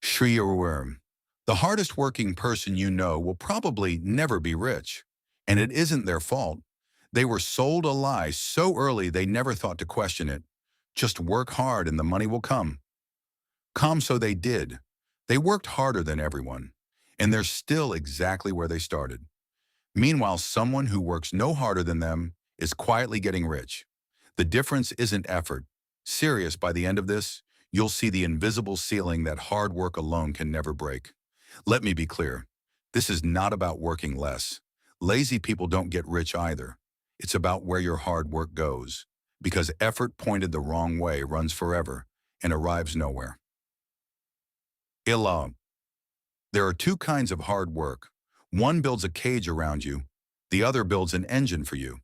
Shriyaworm. The hardest working person you know will probably never be rich. And it isn't their fault. They were sold a lie so early they never thought to question it. Just work hard and the money will come. So they did. They worked harder than everyone. And they're still exactly where they started. Meanwhile, someone who works no harder than them is quietly getting rich. The difference isn't effort. Serious, by the end of this, you'll see the invisible ceiling that hard work alone can never break. Let me be clear. This is not about working less. Lazy people don't get rich either. It's about where your hard work goes. Because effort pointed the wrong way runs forever and arrives nowhere. Illam. There are two kinds of hard work. One builds a cage around you. The other builds an engine for you.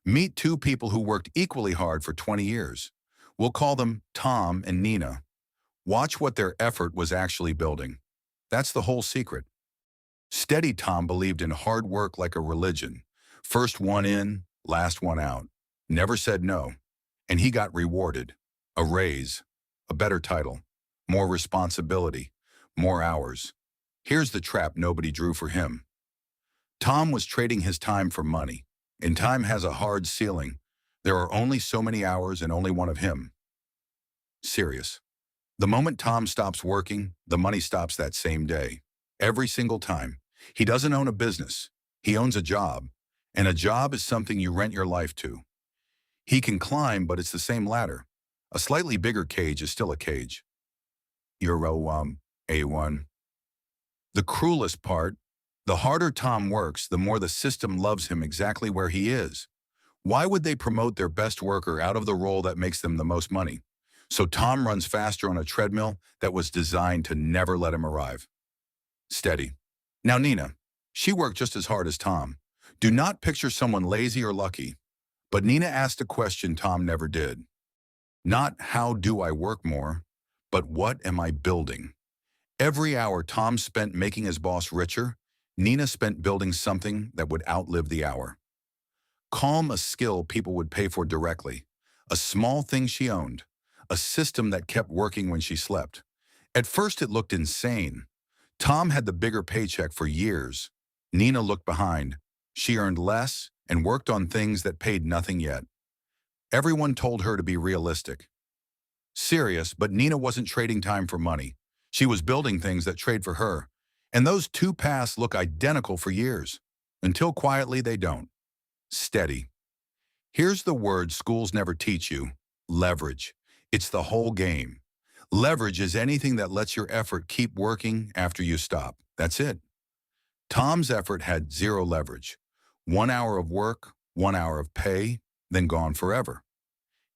Meet two people who worked equally hard for 20 years. We'll call them Tom and Nina. Watch what their effort was actually building. That's the whole secret. Steady Tom believed in hard work like a religion. First one in, last one out. Never said no. And he got rewarded. A raise, a better title, more responsibility, more hours. Here's the trap nobody drew for him. Tom was trading his time for money, and time has a hard ceiling. There are only so many hours and only one of him. Serious. The moment Tom stops working, the money stops that same day. Every single time. He doesn't own a business. He owns a job. And a job is something you rent your life to. He can climb, but it's the same ladder. A slightly bigger cage is still a cage. Euro A1. The cruelest part, the harder Tom works, the more the system loves him exactly where he is. Why would they promote their best worker out of the role that makes them the most money? So Tom runs faster on a treadmill that was designed to never let him arrive. Steady. Now Nina, she worked just as hard as Tom. Do not picture someone lazy or lucky. But Nina asked a question Tom never did. Not how do I work more, but what am I building? Every hour Tom spent making his boss richer, Nina spent building something that would outlive the hour. Calm, a skill people would pay for directly. A small thing she owned. A system that kept working when she slept. At first it looked insane. Tom had the bigger paycheck for years. Nina looked behind. She earned less and worked on things that paid nothing yet. Everyone told her to be realistic. Serious, but Nina wasn't trading time for money. She was building things that trade for her. And those two paths look identical for years. Until quietly they don't. Steady. Here's the word schools never teach you. Leverage. It's the whole game. Leverage is anything that lets your effort keep working after you stop. That's it. Tom's effort had zero leverage. 1 hour of work, 1 hour of pay, then gone forever.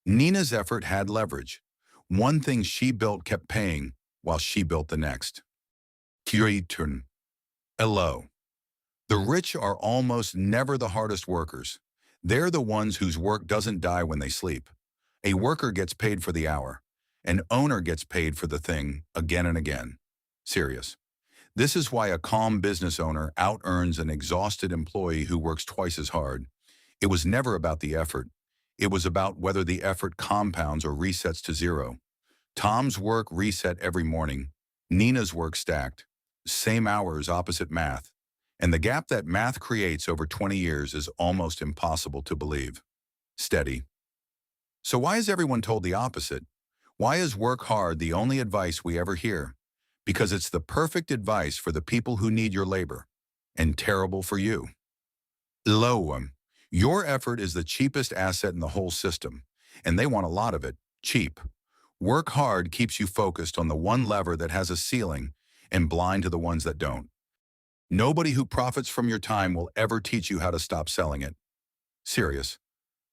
Nina's effort had leverage. One thing she built kept paying while she built the next. Kirtan. Hello. The rich are almost never the hardest workers. They're the ones whose work doesn't die when they sleep. A worker gets paid for the hour. An owner gets paid for the thing again and again. Serious. This is why a calm business owner out-earns an exhausted employee who works twice as hard. It was never about the effort. It was about whether the effort compounds or resets to zero. Tom's work reset every morning. Nina's work stacked. Same hours, opposite math. And the gap that math creates over 20 years is almost impossible to believe. Steady. So why is everyone told the opposite? Why is work hard the only advice we ever hear? Because it's the perfect advice for the people who need your labor, and terrible for you. Loam. Your effort is the cheapest asset in the whole system, and they want a lot of it, cheap. Work hard keeps you focused on the one lever that has a ceiling and blind to the ones that don't. Nobody who profits from your time will ever teach you how to stop selling it. Serious.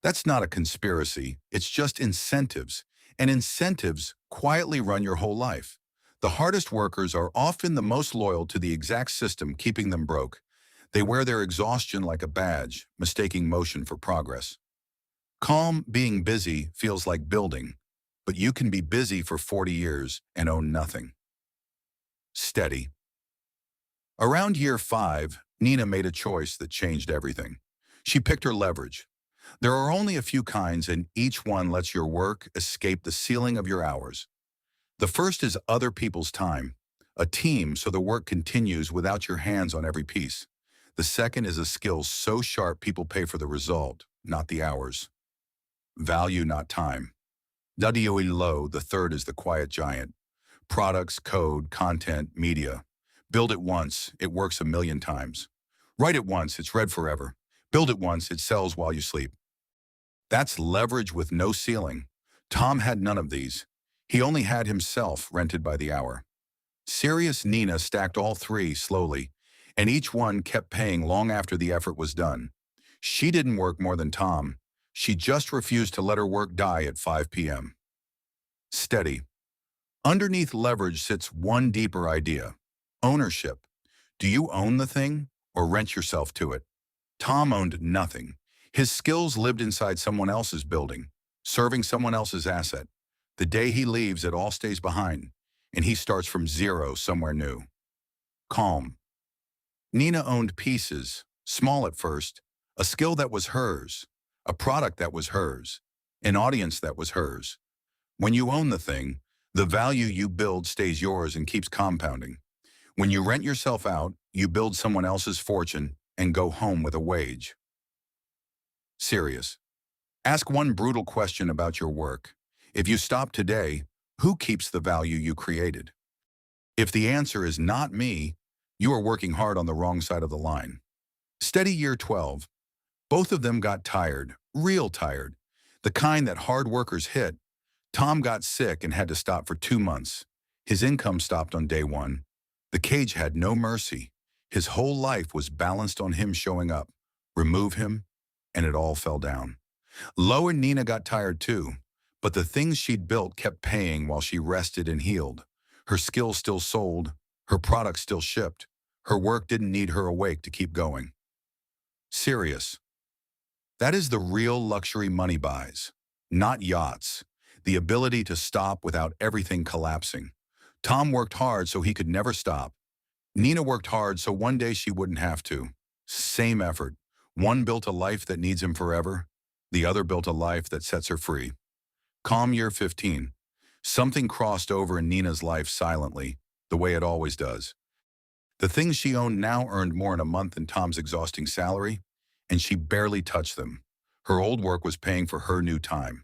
That's not a conspiracy, it's just incentives, and incentives quietly run your whole life. The hardest workers are often the most loyal to the exact system keeping them broke. They wear their exhaustion like a badge, mistaking motion for progress. Calm, being busy feels like building, but you can be busy for 40 years and own nothing. Steady. Around year 5, Nina made a choice that changed everything. She picked her leverage. There are only a few kinds, and each one lets your work escape the ceiling of your hours. The first is other people's time. A team so the work continues without your hands on every piece. The second is a skill so sharp people pay for the result, not the hours. Value, not time. WE low, the third is the quiet giant. Products, code, content, media. Build it once, it works a million times. Write it once, it's read forever. Build it once, it sells while you sleep. That's leverage with no ceiling. Tom had none of these. He only had himself rented by the hour. Serious Nina stacked all three slowly, and each one kept paying long after the effort was done. She didn't work more than Tom. She just refused to let her work die at 5 p.m. Steady. Underneath leverage sits one deeper idea. Ownership. Do you own the thing or rent yourself to it? Tom owned nothing. His skills lived inside someone else's building, serving someone else's asset. The day he leaves, it all stays behind, and he starts from zero somewhere new. Calm. Nina owned pieces, small at first, a skill that was hers, a product that was hers, an audience that was hers. When you own the thing, the value you build stays yours and keeps compounding. When you rent yourself out, you build someone else's fortune and go home with a wage. Serious. Ask one brutal question about your work. If you stop today, who keeps the value you created? If the answer is not me, you are working hard on the wrong side of the line. Steady year 12. Both of them got tired, real tired. The kind that hard workers hit. Tom got sick and had to stop for 2 months. His income stopped on day 1. The cage had no mercy. His whole life was balanced on him showing up. Remove him, and it all fell down. Lo and Nina got tired too, but the things she'd built kept paying while she rested and healed. Her skills still sold, her products still shipped. Her work didn't need her awake to keep going. Serious. That is the real luxury money buys, not yachts. The ability to stop without everything collapsing. Tom worked hard so he could never stop. Nina worked hard so one day she wouldn't have to. Same effort. One built a life that needs him forever. The other built a life that sets her free. Calm year 15. Something crossed over in Nina's life silently, the way it always does. The things she owned now earned more in a month than Tom's exhausting salary, and she barely touched them. Her old work was paying for her new time.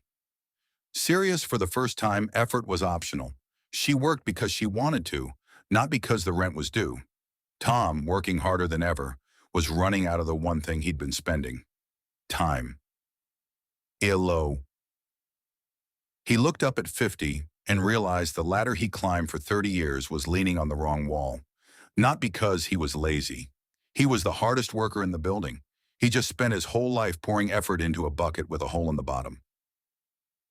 Serious, for the first time, effort was optional. She worked because she wanted to, not because the rent was due. Tom, working harder than ever, was running out of the one thing he'd been spending. Time. Low. He looked up at 50 and realized the ladder he climbed for 30 years was leaning on the wrong wall. Not because he was lazy. He was the hardest worker in the building. He just spent his whole life pouring effort into a bucket with a hole in the bottom.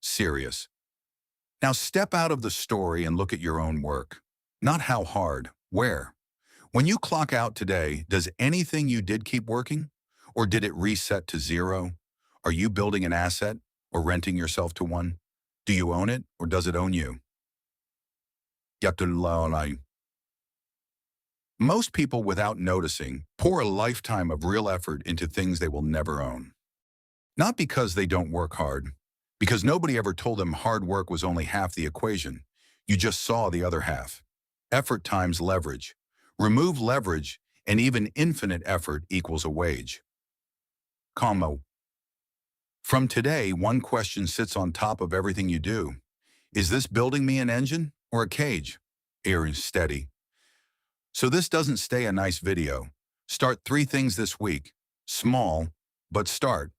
Serious. Now step out of the story and look at your own work. Not how hard, where. When you clock out today, does anything you did keep working? Or did it reset to zero? Are you building an asset or renting yourself to one? Do you own it or does it own you? Most people, without noticing, pour a lifetime of real effort into things they will never own. Not because they don't work hard, because nobody ever told them hard work was only half the equation. You just saw the other half. Effort times leverage. Remove leverage, and even infinite effort equals a wage. Commo. From today, one question sits on top of everything you do. Is this building me an engine or a cage? Air is steady. So this doesn't stay a nice video. Start 3 things this week. Small, but start.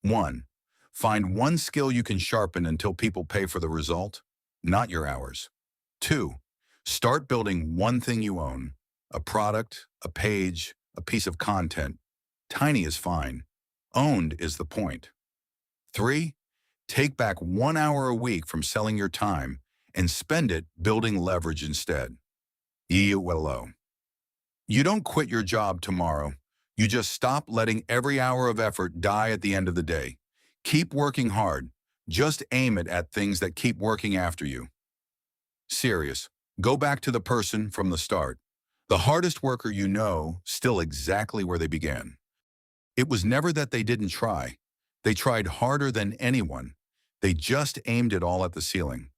1. Find one skill you can sharpen until people pay for the result, not your hours. 2. Start building one thing you own. A product, a page, a piece of content. Tiny is fine. Owned is the point. 3. Take back 1 hour a week from selling your time and spend it building leverage instead. You don't quit your job tomorrow. You just stop letting every hour of effort die at the end of the day. Keep working hard. Just aim it at things that keep working after you. Serious. Go back to the person from the start. The hardest worker you know, still exactly where they began. It was never that they didn't try. They tried harder than anyone. They just aimed it all at the ceiling.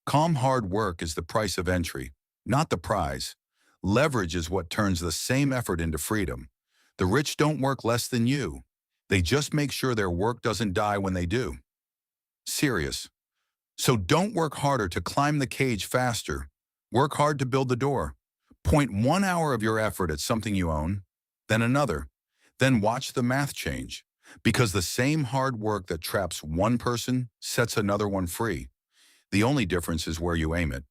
Calm hard work is the price of entry. not the prize. Leverage is what turns the same effort into freedom. The rich don't work less than you. They just make sure their work doesn't die when they do. Serious. So don't work harder to climb the cage faster. Work hard to build the door. Point 1 hour of your effort at something you own, then another. Then watch the math change. Because the same hard work that traps one person sets another one free. The only difference is where you aim it.